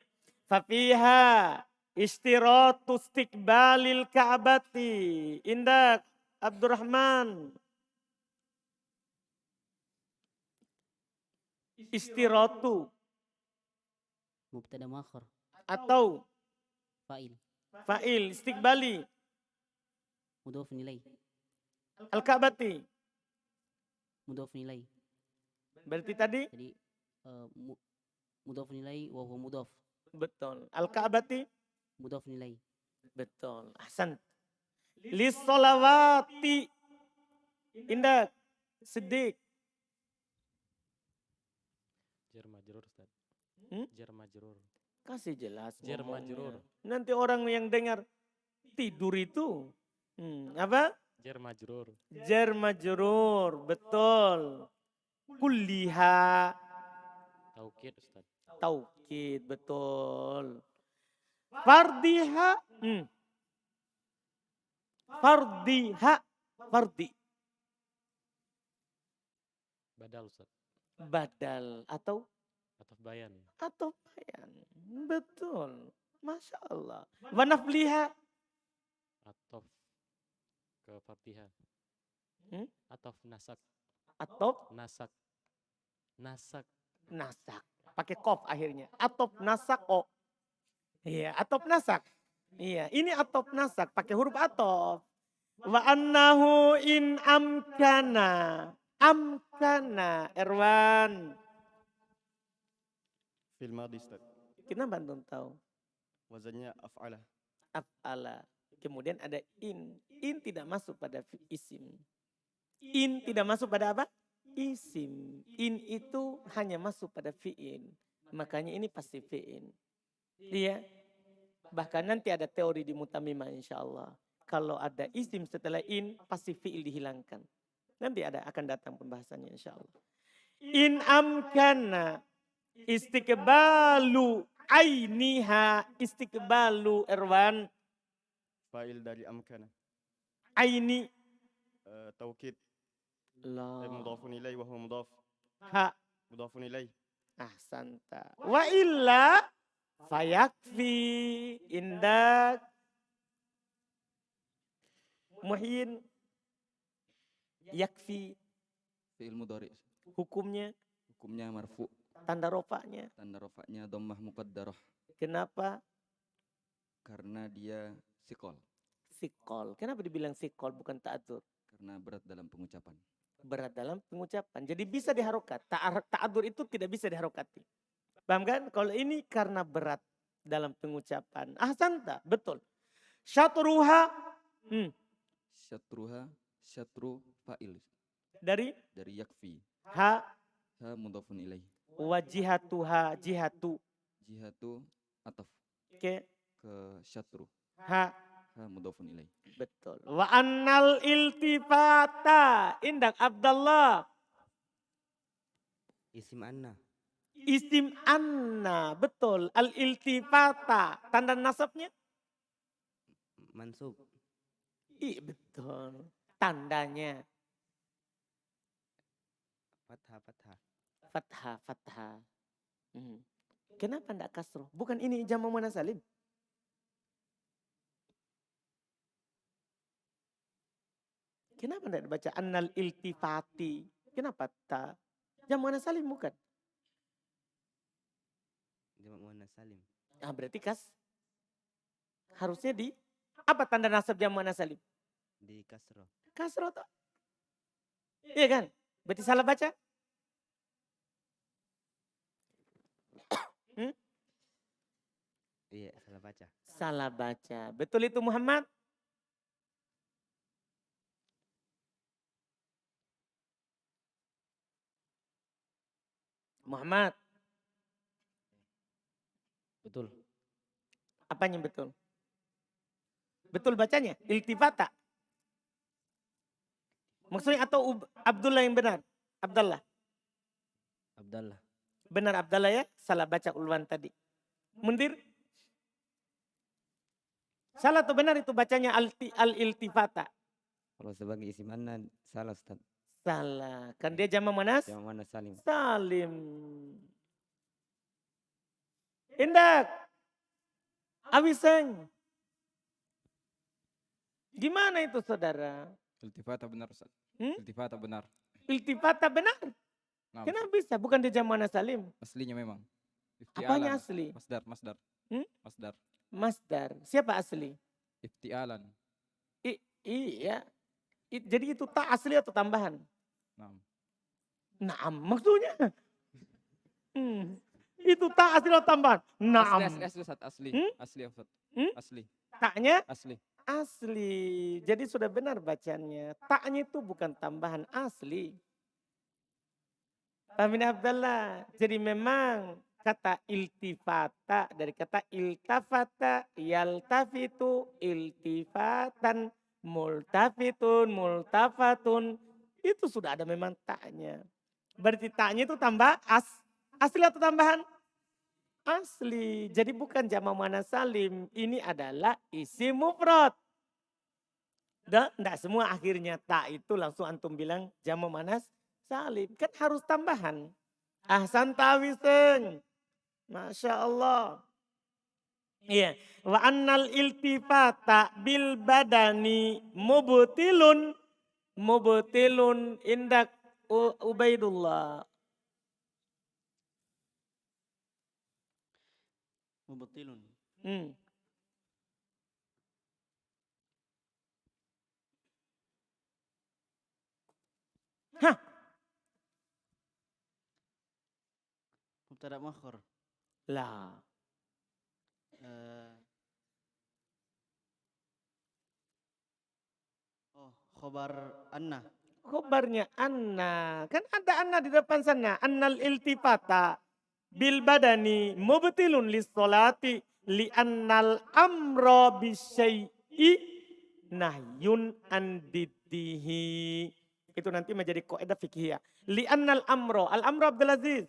Fafiha istiratu istiqbalil ka'bati. Indak Abdurrahman. Istiratu. Mubtada muakhar. Atau Fa'il. fa'il istiqbali. Mudhafun ilaih. Al-Ka'bati. Mudhafun ilaih. Berarti tadi? Jadi mudhafun ilaih wa huwa mudhaf. Betul. Al-Ka'bati? Mudhafun ilaih. Betul. Ahsan. Lis-solawati. Indak. Siddiq. Jar majrur Ustaz. Jar majrur. Kasih jelas. Jar ngomongnya. majrur. Nanti orang yang dengar tidur itu. Apa? Jar majrur. Jar majrur. Betul. Kulliha. Taukid Ustaz. Taukid. Betul. Fardiha. Fardiha. Fardi. Badal Ustaz. Badal. Atau Bayan. atau bayan. Betul. Masya Allah. Wanafliha. Atof ke Fatihah. Atof nasak. Atop Nasak. Nasak. nasak. Pakai kof akhirnya. Atop nasak o. Iya, atop nasak. Iya, ini atop nasak pakai huruf atop. Wa annahu in amkana. Amkana, Erwan. Fil madi Ustaz. Kenapa antum tahu? Wazannya af'ala. Af'ala. Kemudian ada in. In tidak masuk pada isim. In tidak masuk pada apa? Isim. In itu hanya masuk pada fi'il. Makanya ini pasti fi'il. Iya. Bahkan nanti ada teori di Mutamimah insya Allah. Kalau ada isim setelah in, pasti fi'il dihilangkan. Nanti akan datang pembahasannya insya Allah. In amkana istiqbalu ainiha. Istiqbalu Erwan. Fa'il dari amkana. Aini. Taukid. La. Mudhafun ilaih wa huwa mudhaf. Ha. Mudhafun ilaih. Ahsanta. Wa illa fayakfi indak Muhyin. Yakfi. Fi'il mudhari. Hukumnya. Hukumnya marfu. Tanda rofaknya. Tanda rofaknya dhammah muqaddarah. Kenapa? Karena dia sikol. Sikol. Kenapa dibilang sikol bukan ta'adur? Karena berat dalam pengucapan. Berat dalam pengucapan. Jadi bisa diharokat. Ta'adur itu tidak bisa diharokati. Paham kan? Kalau ini karena berat dalam pengucapan. Ahsanta. Betul. Syatruha. Syatruha. Syatru fa'il. Dari yakfi. ha. Ha mudhafun ilaih. Wajihatuha. Jihatu. Jihatu ataf. Ke syatru. ha. Ha mudhafun ilaih. Betul. Wa annal iltifata. Indak Abdullah. Isim anna. Isim anna. Betul. Al iltifata. Tanda nasabnya? Mansub. Betul. Tandanya. Fathah. Fathah. Kenapa tidak kasroh? Bukan ini jamu muannas salim. Kenapa tidak dibaca annal iltifati? Kenapa ta? Jamak muannas salim bukan? Jamak muannas salim. Ah berarti harusnya di apa tanda nasab jamak muannas salim? Di kasroh. Kasroh toh. Iya kan? Berarti salah baca? Iya, salah baca. Salah baca. Betul itu Muhammad? Muhammad, Betul. apanya betul? Betul bacanya? Iltifata. Maksudnya atau Abdullah yang benar? Abdullah. Abdallah. Benar Abdullah ya? Salah baca uluan tadi. Mundir? Salah atau benar itu bacanya al-iltifata? Kalau sebagai isim anna salah Ustaz. Salah. Kan dia jamak muannas? Jamak muannas salim. Salim. Indak. Awiseng. Gimana itu saudara? Iltifata benar Ustaz. Hmm? Iltifata benar. Iltifata benar? Nah, Kenapa bisa? Bukan dia jamak muannas salim. aslinya memang. Apanya Iftialan. asli? Masdar. Hmm? Masdar. Masdar. Siapa asli? Iftialan. Iya. Jadi itu tak asli atau tambahan? Naam. Maksudnya. Itu tak asli atau tambahan? Naam. Asli Ustaz, asli. Hmm? Asli Ustaz. Hmm? Asli. Taknya Asli. asli. Jadi sudah benar bacanya. Taknya itu bukan tambahan, asli. Pamin Abdullah. Jadi memang kata iltifata dari kata iltafata, yaltafitu, iltifatan, multafitun, multafatun. Itu sudah ada memang taknya. Berarti taknya itu tambah asli atau tambahan? Asli. Jadi bukan jamak muannas salim. Ini adalah isim mufrad. Dan enggak semua akhirnya tak itu langsung antum bilang jamak muannas salim. Kan harus tambahan. Ahsan tawiseng. Masya Allah. Iya. Wa annal iltifata bil badani mubtilun. Mubtilun indak Ubaidullah. Mubtilun. Hah. Mubtada muakhar. Lah. Khobar anna. Khobarnya anna. Kan ada anna di depan sana. Annal iltifata bil badani mubtilun lis solati li annal amro bisyai'i nahyun andiddihi. Itu nanti menjadi kaidah fikih. Li annal amro. Al amro Abdul Aziz.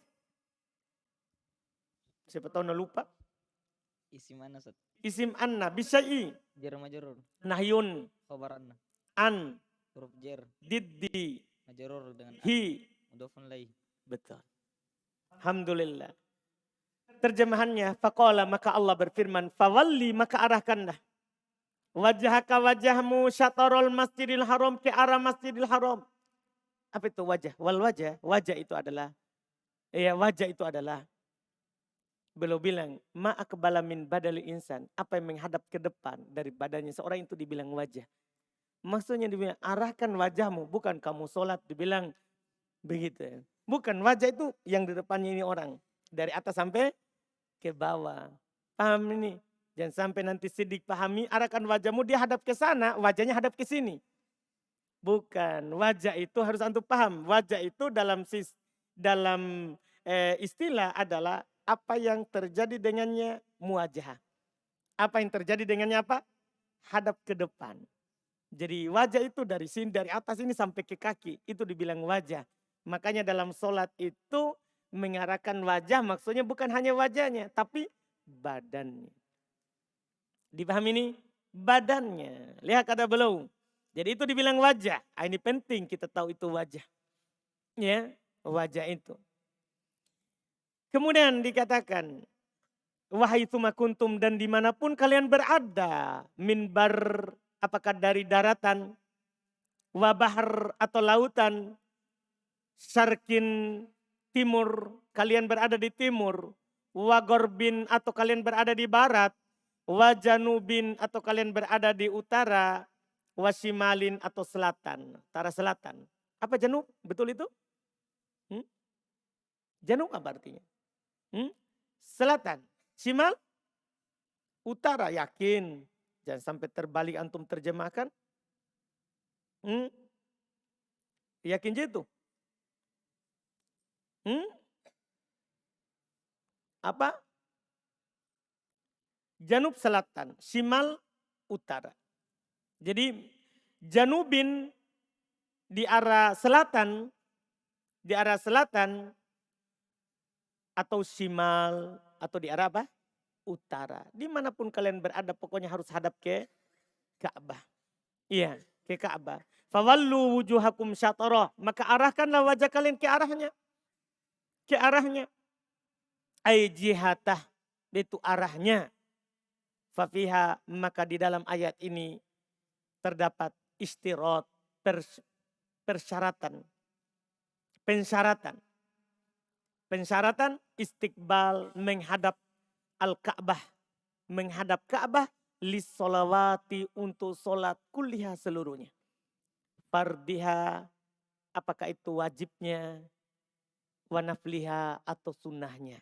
Siapa tahu lupa. Isim anna Ustaz. Isim anna bisyai'i. Jar majrur. Nahyun. Khobar anna. An. Huruf jar. Diddi. Majrur dengan Hi. mudhafun ilaih. Betul. Alhamdulillah. Terjemahannya, faqala maka Allah berfirman, fawalli maka arahkanlah. Wajhaka wajahmu syatarul masjidil haram ke arah masjidil haram. Apa itu wajah? Wal wajah. Wajah itu adalah. Wajah itu adalah. Beliau bilang, ma'akbala min badali insan. Apa yang menghadap ke depan dari badannya. Seorang itu dibilang wajah. Maksudnya dibilang, arahkan wajahmu. Bukan kamu sholat, dibilang begitu. Bukan, wajah itu yang di depannya ini orang. Dari atas sampai ke bawah. Paham ini? Jangan sampai nanti sidik pahami, arahkan wajahmu, dia hadap ke sana, wajahnya hadap ke sini. Bukan, wajah itu harus antum paham. Wajah itu dalam istilah adalah apa yang terjadi dengannya muwajah. Apa yang terjadi dengannya apa? Hadap ke depan. Jadi wajah itu dari sini, dari atas ini sampai ke kaki. Itu dibilang wajah. Makanya dalam sholat itu mengarahkan wajah maksudnya bukan hanya wajahnya. Tapi badannya. Dipahami ini? Badannya. Lihat kata beliau. Jadi itu dibilang wajah. Ini penting kita tahu itu wajah. Ya, wajah itu. Kemudian dikatakan. Wahai kuntum dan dimanapun kalian berada. Minbar apakah dari daratan. wa bahr atau lautan, syarkin timur, kalian berada di timur, wa gorbin atau kalian berada di barat, wa janubin atau kalian berada di utara, wa shimalin atau selatan, utara selatan. Apa janub? Betul itu? Janub apa artinya? Selatan. Shimal? Utara, yakin. Jangan sampai terbalik antum terjemahkan. Yakin gitu? Apa? Janub selatan, shimal utara. Jadi janubin di arah selatan atau shimal atau di arah apa? Utara. Dimanapun kalian berada pokoknya harus hadap ke Ka'bah. Iya, ke Ka'bah. Fawallu wujuhakum syatarah. Maka arahkanlah wajah kalian ke arahnya. Ke arahnya. Ay jihatah. Itu arahnya. Fafiha, maka di dalam ayat ini terdapat istirat, persyaratan. Pensyaratan istiqbal menghadap Al-Ka'bah. Menghadap Ka'bah lissolawati untuk sholat kulliha seluruhnya. Fardiha, apakah itu wajibnya, wanafliha atau sunnahnya.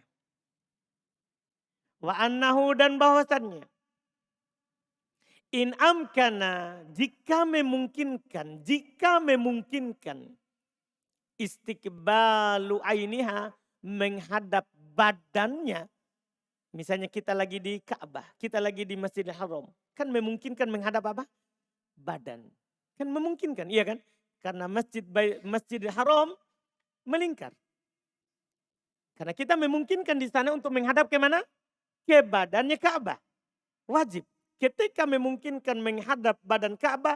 Wa annahu dan bahwasannya. In amkana, jika memungkinkan istiqbalu ainiha, menghadap badannya. Misalnya kita lagi di Ka'bah, kita lagi di Masjidil Haram. Kan memungkinkan menghadap apa? Badan. Kan memungkinkan, iya kan? Karena Masjidil Haram melingkar. Karena kita memungkinkan di sana untuk menghadap ke mana? Ke badannya Ka'bah. Wajib. Ketika memungkinkan menghadap badan Ka'bah,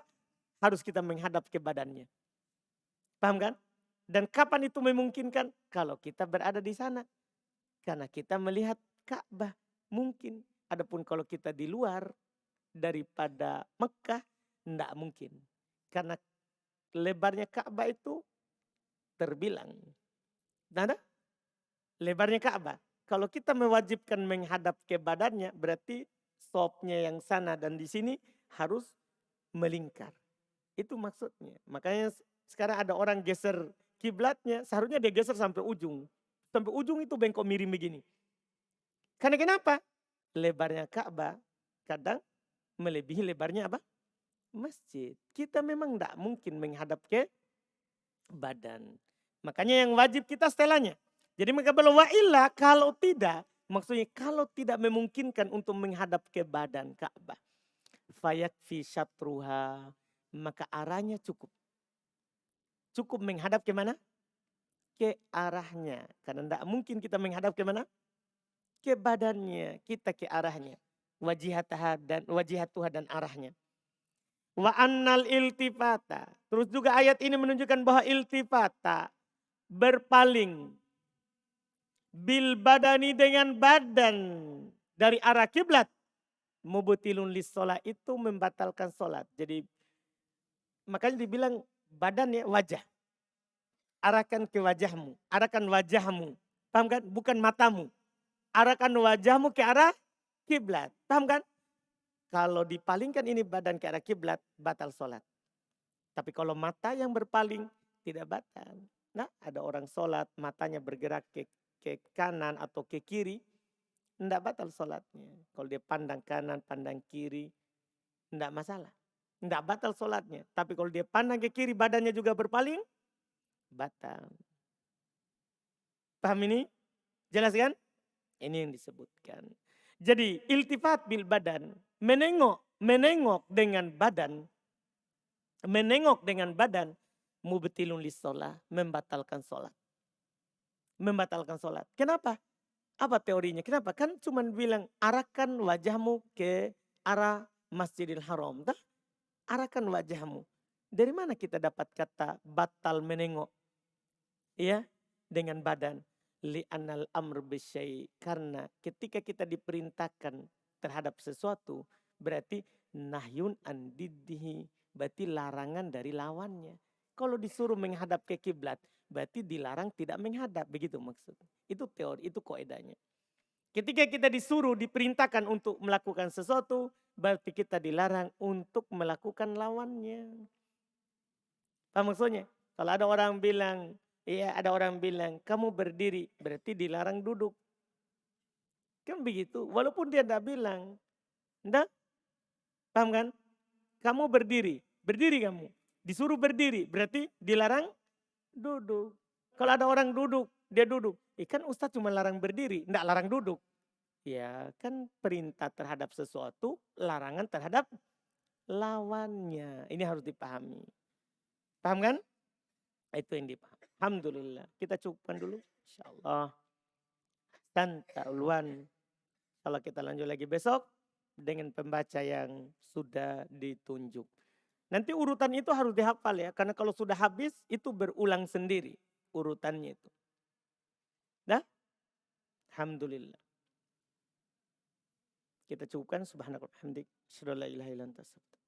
harus kita menghadap ke badannya. Paham kan? Dan kapan itu memungkinkan? Kalau kita berada di sana. Karena kita melihat Ka'bah mungkin. Adapun kalau kita di luar daripada Mekah, tidak mungkin. Karena lebarnya Ka'bah itu terbilang. Nah, lebarnya Ka'bah. Kalau kita mewajibkan menghadap ke badannya, berarti sopnya yang sana dan di sini harus melingkar. Itu maksudnya. Makanya sekarang ada orang geser kiblatnya, seharusnya dia geser sampai ujung. Sampai ujung itu bengkok miring begini. Karena kenapa? Lebarnya Ka'bah kadang melebihi lebarnya apa? Masjid. Kita memang tidak mungkin menghadap ke badan. Makanya yang wajib kita setelahnya. Jadi maka wa illa, kalau tidak, maksudnya kalau tidak memungkinkan untuk menghadap ke badan Ka'bah. Fayakfi syatruha, maka arahnya cukup. Cukup menghadap ke mana? Ke arahnya. Karena tidak mungkin kita menghadap ke mana? Ke badannya, kita ke arahnya. Wajihatuha dan arahnya. Wa annal iltifata. Terus juga ayat ini menunjukkan bahwa iltifata, berpaling bil badani dengan badan dari arah kiblat, mubtilun lis-shalah, itu membatalkan salat. Jadi makanya dibilang badannya wajah. Arahkan ke wajahmu, arahkan wajahmu. Paham kan? Bukan matamu. Arahkan wajahmu ke arah kiblat. Paham kan? Kalau dipalingkan ini badan ke arah kiblat, batal salat. Tapi kalau mata yang berpaling, tidak batal. Nah, ada orang salat, matanya bergerak ke kanan atau ke kiri, tidak batal salatnya. Kalau dia pandang kanan, pandang kiri, tidak masalah. Tidak batal salatnya. Tapi kalau dia pandang ke kiri, badannya juga berpaling, batal. Paham ini? Jelas kan? Ini yang disebutkan. Jadi iltifat bil badan, menengok dengan badan, mubtilun lis-shalah, membatalkan salat. Membatalkan salat. Kenapa? Apa teorinya? Kenapa? Kan cuma bilang arahkan wajahmu ke arah Masjidil Haram. Dah? Arahkan wajahmu. Dari mana kita dapat kata batal menengok? Ya, dengan badan. Li'anal amr bisyai. Karena ketika kita diperintahkan terhadap sesuatu, berarti nahyun an diddihi berarti larangan dari lawannya. Kalau disuruh menghadap ke kiblat, berarti dilarang tidak menghadap. Begitu maksudnya. Itu teori, itu kaidahnya. Ketika kita disuruh, diperintahkan untuk melakukan sesuatu, berarti kita dilarang untuk melakukan lawannya. Paham maksudnya? Kalau ada orang bilang, kamu berdiri, berarti dilarang duduk. Kan begitu. Walaupun dia tidak bilang. Enggak? Paham kan? Kamu berdiri kamu. Disuruh berdiri, berarti dilarang duduk. Kalau ada orang duduk, dia duduk. Kan Ustadz cuma larang berdiri, enggak larang duduk. Ya kan perintah terhadap sesuatu, larangan terhadap lawannya. Ini harus dipahami. Paham kan? Itu yang dipahami. Alhamdulillah. Kita cukupkan dulu. InsyaAllah. Dan ta'uluan. Kalau kita lanjut lagi besok dengan pembaca yang sudah ditunjuk. Nanti urutan itu harus dihafal ya. Karena kalau sudah habis itu berulang sendiri urutannya itu. Dah? Alhamdulillah. Kita cukupkan subhanallahi wa bihamdihi. Asyhadu an la ilaha illa anta astaghfiruka